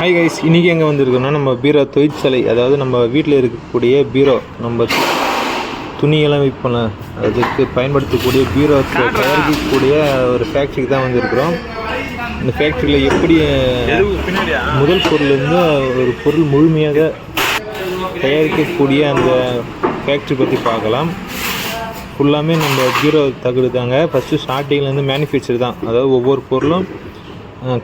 Hi guys, இன்றைக்கி எங்கே வந்திருக்கோம்னா நம்ம பீரோ தொழிற்சாலை, அதாவது நம்ம வீட்டில் இருக்கக்கூடிய பீரோ, நம்ம துணியெல்லாம் விற்போம் அதுக்கு பயன்படுத்தக்கூடிய பீரோ தயாரிக்கக்கூடிய ஒரு ஃபேக்ட்ரிக்கு தான் வந்திருக்கிறோம். இந்த ஃபேக்ட்ரியில் எப்படி முதல் பொருள்லேருந்து ஒரு பொருள் முழுமையாக தயாரிக்கக்கூடிய அந்த ஃபேக்ட்ரி பற்றி பார்க்கலாம். ஃபுல்லாமே நம்ம பீரோ தகுடு தாங்க. ஃபஸ்ட்டு ஸ்டார்டிங்லேருந்து மேனுஃபேக்சர் தான், அதாவது ஒவ்வொரு பொருளும்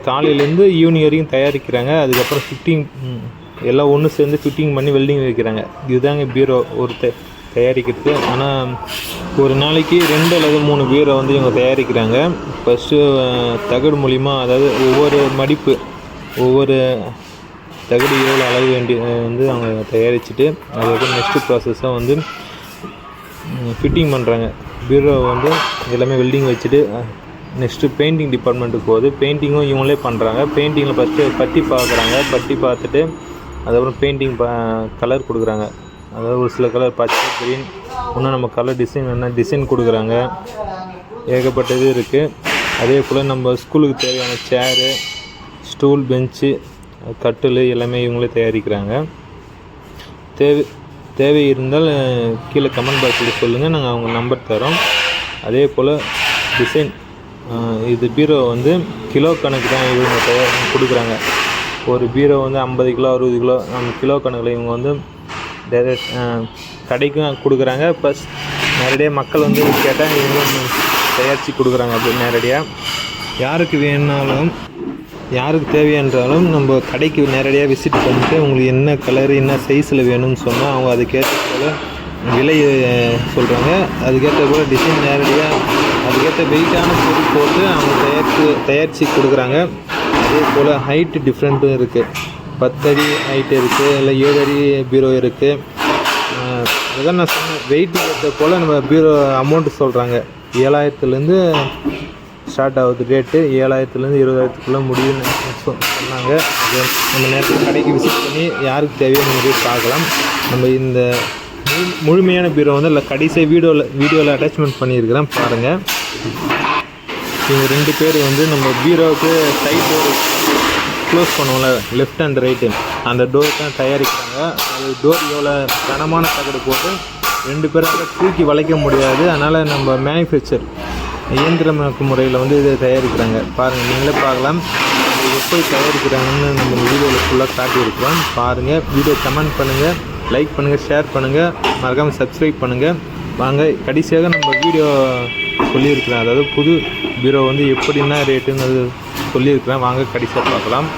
காலையிலேருந்து ஈவினிங் வரைக்கும் தயாரிக்கிறாங்க. அதுக்கப்புறம் ஃபிட்டிங் எல்லாம் ஒன்று சேர்ந்து ஃபிட்டிங் பண்ணி வெல்டிங் வைக்கிறாங்க. இதுதாங்க பீரோ ஒரு தயாரிக்கிறது. ஆனால் ஒரு நாளைக்கு 2 அல்லது 3 பீரோ வந்து இவங்க தயாரிக்கிறாங்க. ஃபஸ்ட்டு தகடு மூலிமா, அதாவது ஒவ்வொரு மடிப்பு, ஒவ்வொரு தகடு எவ்வளோ அளவு வேண்டிய வந்து அவங்க தயாரிச்சுட்டு அதுக்கப்புறம் நெக்ஸ்ட்டு ப்ராசஸாக வந்து ஃபிட்டிங் பண்ணுறாங்க. பீரோ வந்து எல்லாமே வெல்டிங் வச்சுட்டு நெக்ஸ்ட்டு பெயிண்டிங் டிபார்ட்மெண்ட்டுக்கு போகுது. பெயிண்டிங்கும் இவங்களே பண்ணுறாங்க. பெயிண்டிங்கில் ஃபஸ்ட்டு பட்டி பார்க்குறாங்க. பட்டி பார்த்துட்டு அதுக்கப்புறம் பெயிண்டிங் கலர் கொடுக்குறாங்க. அதாவது ஒரு சில கலர் பச்சை, க்ரீன், இன்னும் நம்ம கலர் டிசைன் வேணால் டிசைன் கொடுக்குறாங்க. ஏகப்பட்டது இருக்குது. அதே போல் நம்ம ஸ்கூலுக்கு தேவையான சேரு, ஸ்டூல், பெஞ்சு, கட்டில் எல்லாமே இவங்களே தயாரிக்கிறாங்க. தேவை இருந்தால் கீழே கமெண்ட் பாக்ஸில் சொல்லுங்கள், நாங்கள் அவங்க நம்பர் தரோம். அதே போல் டிசைன், இது பீரோ வந்து கிலோ கணக்கு தான் இவங்க கொடுக்குறாங்க. ஒரு பீரோ வந்து 50 கிலோ 60 கிலோ நம்ம கிலோ கணக்கில் இவங்க வந்து டைரக்ட் கடைக்கும் கொடுக்குறாங்க. ப்ளஸ் நேரடியாக மக்கள் வந்து கேட்டால் இவங்களும் தயாரித்து கொடுக்குறாங்க. அப்படி நேரடியாக யாருக்கு வேணுனாலும், யாருக்கு தேவையான்றாலும் நம்ம கடைக்கு நேரடியாக விசிட் பண்ணிட்டு உங்களுக்கு என்ன கலரு என்ன சைஸில் வேணும்னு சொன்னால் அவங்க அதுக்கேற்ற போல் விலை சொல்கிறாங்க. அதுக்கேற்ற போல் டிசைன் நேரடியாக அதுக்கேற்ற வெயிட்டான பொருள் போட்டு அவங்க தயாரித்து கொடுக்குறாங்க. அதே போல் ஹைட்டு டிஃப்ரெண்ட்டும் இருக்குது. 10 அடி ஹைட்டு இருக்குது, இல்லை 7 அடி பீரோ இருக்குது. அதான் நான் சொன்னேன், வெயிட்டு ஏற்ற போல் நம்ம பீரோ அமௌண்ட்டு சொல்கிறாங்க. 7000த்துலேருந்து ஸ்டார்ட் ஆகுது ரேட்டு. 7000த்துலேருந்து 20,000க்குள்ளே முடியும்னு சொன்னாங்க. அது நம்ம நேரத்தில் கடைக்கு விசிட் பண்ணி யாருக்கு தேவையான போய் பார்க்கலாம். நம்ம இந்த முழுமையான பீரோ வந்து இல்லை கடைசியாக வீடியோவில் அட்டாச்மெண்ட் பண்ணியிருக்கிறேன் பாருங்கள். இவங்க 2 பேர் வந்து நம்ம பீரோவுக்கு சைட் டோர் க்ளோஸ் பண்ணுவோம்ல, லெஃப்ட் அண்ட் ரைட்டு, அந்த டோர் தான் தயாரிக்கிறாங்க. அது டோர் எவ்வளோ கனமான தகடு போட்டு 2 பேரால் தூக்கி வளைக்க முடியாது. அதனால் நம்ம மேனுஃபேக்சர் இயந்திரமாக்கு முறையில் வந்து இதை தயாரிக்கிறாங்க. பாருங்கள், நீங்களே பார்க்கலாம் எப்படி தயாரிக்கிறாங்கன்னு நம்ம வீடியோவில் ஃபுல்லாக காட்டியிருக்கிறோம். பாருங்கள், வீடியோ கமெண்ட் பண்ணுங்கள், லைக் பண்ணுங்கள், ஷேர் பண்ணுங்கள், மறக்காமல் சப்ஸ்கிரைப் பண்ணுங்கள். வாங்க கடைசியாக நம்ம வீடியோ சொல்லியிருக்கிறேன், அதாவது புது பீரோ வந்து எப்படின்னா ரேட்டுன்னு அது சொல்லியிருக்கிறேன். வாங்க கடைசியாக பார்க்கலாம்.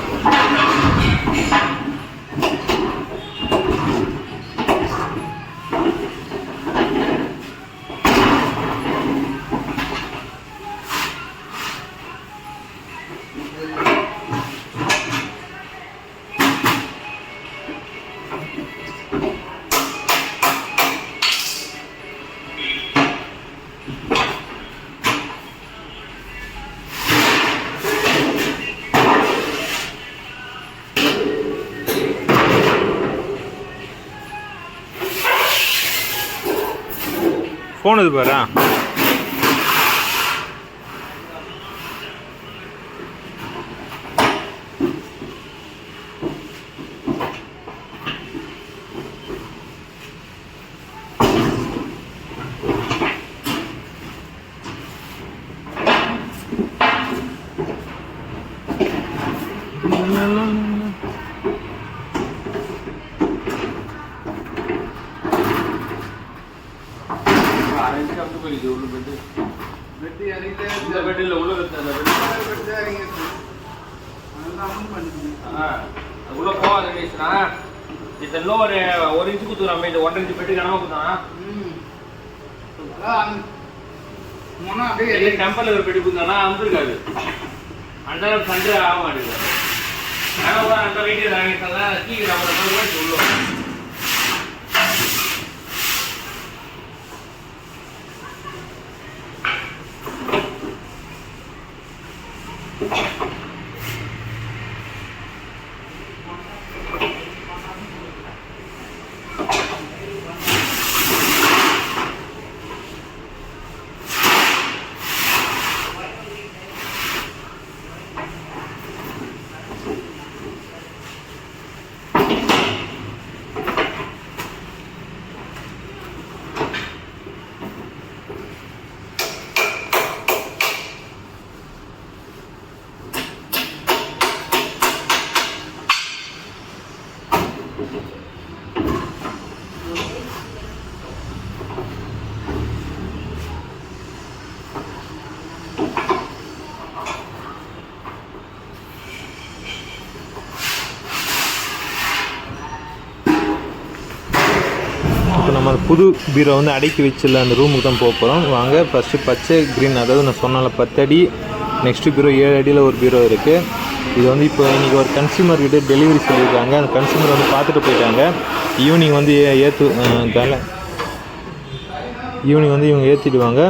ஃபோன் இது பாரு. உள்ள போகாது இதெல்லாம் ஒரு இன்ச்சு குத்துறான், 1.5 இன்ச்சு பெட்டு கனவா குத்தான். டெம்பர்ல ஒரு பெட்டி குத்தானா அமுருக்காது, அந்த சண்டை ஆக மாட்டேங்குது. அந்த வீட்டு வாங்கிட்டாங்க கீழே சொல்லுவோம். இப்போ நம்ம புது பீரோ வந்து அடக்கி வச்சிடல அந்த ரூமுக்கு தான் போக போகிறோம். வாங்க ஃபஸ்ட்டு பச்சை க்ரீன், அதாவது நான் சொன்னால 10 அடி, நெக்ஸ்ட்டு பீரோ 7 அடியில் ஒரு பீரோ இருக்குது. இது வந்து இப்போ இன்றைக்கி ஒரு கன்சியூமர்கிட்ட டெலிவரி சொல்லியிருக்காங்க. அந்த கன்சியூமர் வந்து பார்த்துட்டு போயிட்டாங்க. ஈவினிங் வந்து ஈவினிங் வந்து இவங்க ஏற்றிடுவாங்க.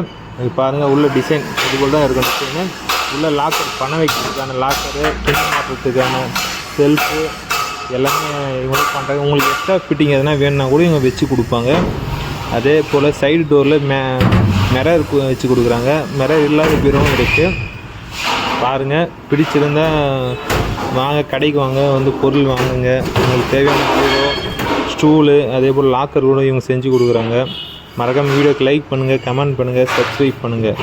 இது பாருங்கள், உள்ள டிசைன் இதுபோல் தான் இருக்கும் டிசைனு. உள்ள லாக்கர், பணம் வைக்கிறதுக்கான லாக்கரு, துணி மாற்றுறதுக்கான செல்ஃபு எல்லாமே இவங்க பண்ணுறாங்க. உங்களுக்கு எக்ஸ்ட்ரா ஃபிட்டிங் எதனா வேணுன்னா கூட இவங்க வச்சு கொடுப்பாங்க. அதே போல் சைடு டோரில் மிரர் வச்சு கொடுக்குறாங்க. மிரர் இல்லாத பீரோவும் இருக்குது. பாருங்கள், பிடிச்சிருந்தால் வாங்க, கடைக்கு வாங்க, வந்து பொருள் வாங்குங்க. உங்களுக்கு தேவையான பீரோ, ஸ்டூலு, அதே போல் லாக்கர் கூட இவங்க செஞ்சு கொடுக்குறாங்க. மறக்காமல் வீடியோக்கு லைக் பண்ணுங்கள், கமெண்ட் பண்ணுங்கள், சப்ஸ்கிரைப் பண்ணுங்கள்.